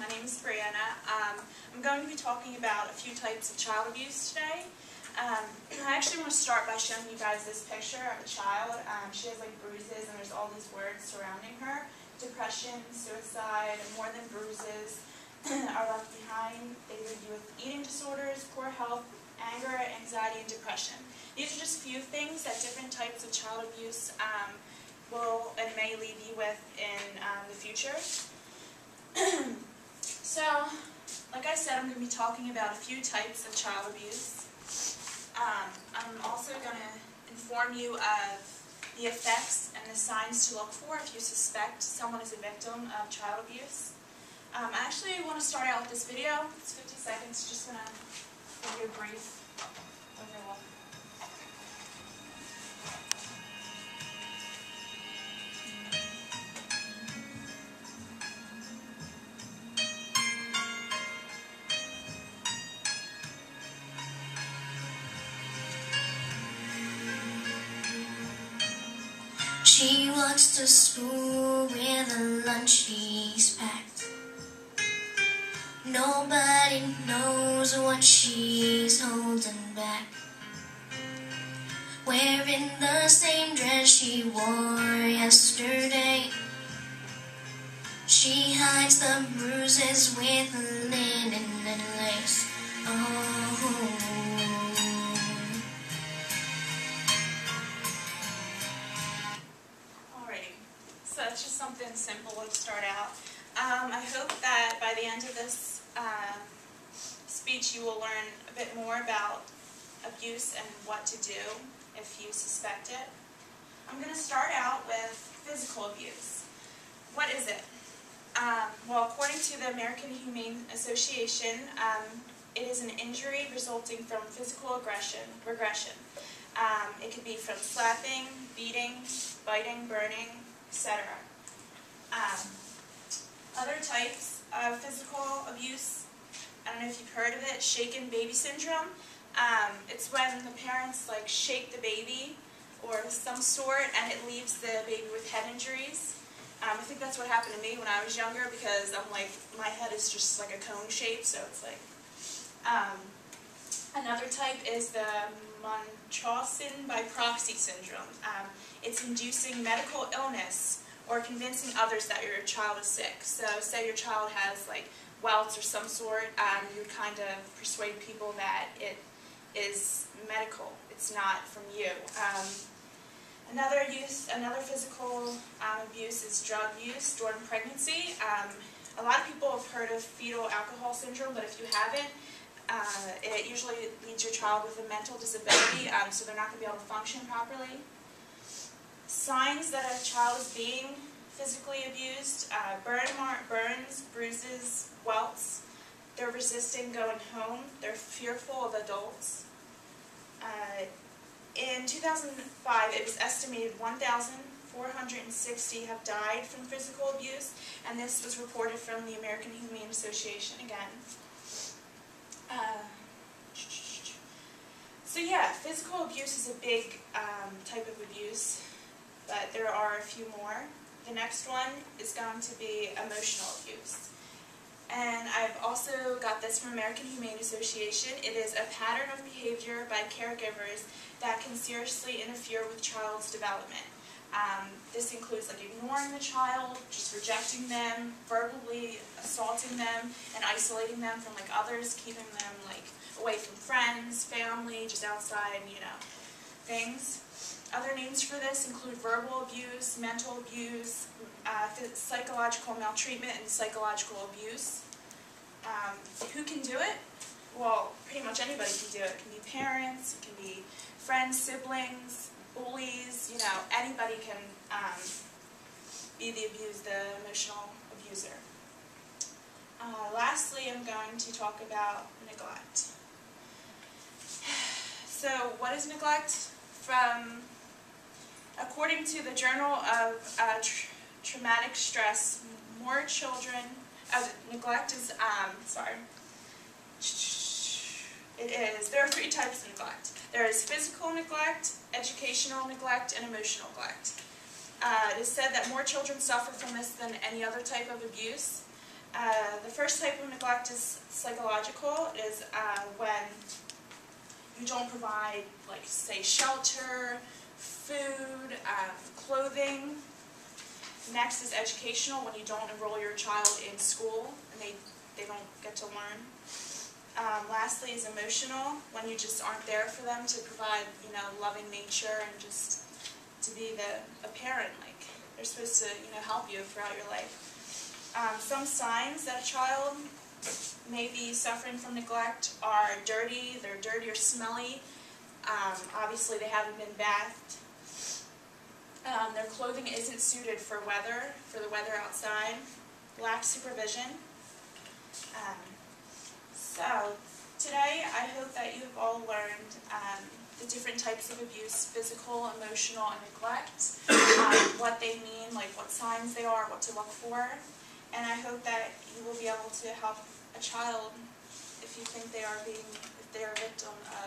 My name is Brianna. I'm going to be talking about a few types of child abuse today. I actually want to start by showing you guys this picture of a child. She has like bruises and there's all these words surrounding her. Depression, suicide, and more than bruises are left behind. They leave you with eating disorders, poor health, anger, anxiety, and depression. These are just a few things that different types of child abuse will and may leave you with in the future. So, like I said, I'm going to be talking about a few types of child abuse. I'm also going to inform you of the effects and the signs to look for if you suspect someone is a victim of child abuse. I actually want to start out with this video. It's 50 seconds, just going to give you a brief overlook. She walks to school with a lunch she's packed. Nobody knows what she's holding back. Wearing the same dress she wore yesterday. She hides the bruises with linen and lace. Oh. So it's just something simple to start out. I hope that by the end of this speech you will learn a bit more about abuse and what to do if you suspect it. I'm going to start out with physical abuse. What is it? Well, according to the American Humane Association, it is an injury resulting from physical regression. It could be from slapping, beating, biting, burning, etc. Other types of physical abuse, I don't know if you've heard of it, shaken baby syndrome. It's when the parents like shake the baby or some sort and it leaves the baby with head injuries. I think that's what happened to me when I was younger because I'm like, my head is just like a cone shape, so it's like. Another type is the Munchausen by proxy syndrome. It's inducing medical illness or convincing others that your child is sick. So say your child has like welts or some sort, you would kind of persuade people that it is medical. It's not from you. Another physical abuse is drug use during pregnancy. A lot of people have heard of fetal alcohol syndrome, but if you haven't, it usually leaves your child with a mental disability, so they're not going to be able to function properly. Signs that a child is being physically abused: burns, bruises, welts. They're resisting going home. They're fearful of adults. In 2005, it was estimated 1,460 have died from physical abuse, and this was reported from the American Humane Association again. So yeah, physical abuse is a big type of abuse, but there are a few more. The next one is going to be emotional abuse. And I've also got this from American Humane Association. It is a pattern of behavior by caregivers that can seriously interfere with child's development. This includes like ignoring the child, just rejecting them, verbally assaulting them, and isolating them from like others, keeping them like away from friends, family, just outside, you know, things. Other names for this include verbal abuse, mental abuse, psychological maltreatment, and psychological abuse. Who can do it? Well, pretty much anybody can do it. It can be parents, it can be friends, siblings, bullies, you know, anybody can be the emotional abuser. Lastly, I'm going to talk about neglect. So, what is neglect? According to the Journal of Traumatic Stress, more children, neglect is, there are three types of neglect. There is physical neglect, educational neglect, and emotional neglect. It is said that more children suffer from this than any other type of abuse. The first type of neglect is psychological. It is when you don't provide, like, say, shelter, food, clothing. Next is educational, when you don't enroll your child in school and they don't get to learn. Lastly is emotional, when you just aren't there for them to provide, loving nature and just to be a parent. Like, they're supposed to, help you throughout your life. Some signs that a child may be suffering from neglect are dirty, they're dirty or smelly. Obviously they haven't been bathed. Their clothing isn't suited for the weather outside. Lack supervision. So today I hope that you have all learned the different types of abuse, physical, emotional, and neglect, what they mean, like what signs they are, what to look for. And I hope that you will be able to help a child if you think they are a victim of